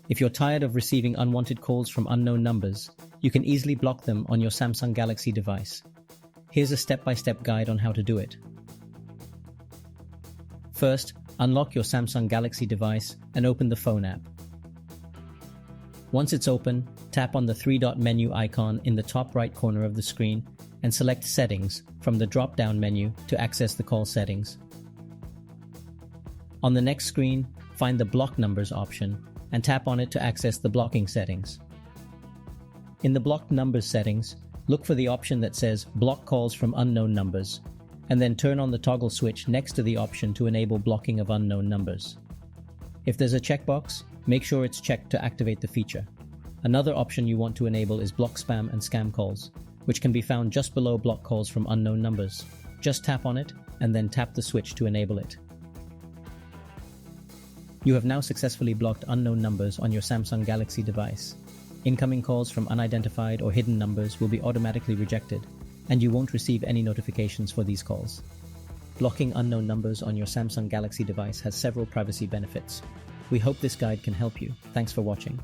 If you're tired of receiving unwanted calls from unknown numbers, you can easily block them on your Samsung Galaxy device. Here's a step-by-step guide on how to do it. First, unlock your Samsung Galaxy device and open the phone app. Once it's open, tap on the three-dot menu icon in the top right corner of the screen and select Settings from the drop-down menu to access the call settings. On the next screen, find the Block Numbers option and tap on it to access the blocking settings. In the Blocked Numbers settings, look for the option that says Block Calls from Unknown Numbers, and then turn on the toggle switch next to the option to enable blocking of unknown numbers. If there's a checkbox, make sure it's checked to activate the feature. Another option you want to enable is Block Spam and Scam Calls, which can be found just below Block Calls from Unknown Numbers. Just tap on it, and then tap the switch to enable it. You have now successfully blocked unknown numbers on your Samsung Galaxy device. Incoming calls from unidentified or hidden numbers will be automatically rejected, and you won't receive any notifications for these calls. Blocking unknown numbers on your Samsung Galaxy device has several privacy benefits. We hope this guide can help you. Thanks for watching.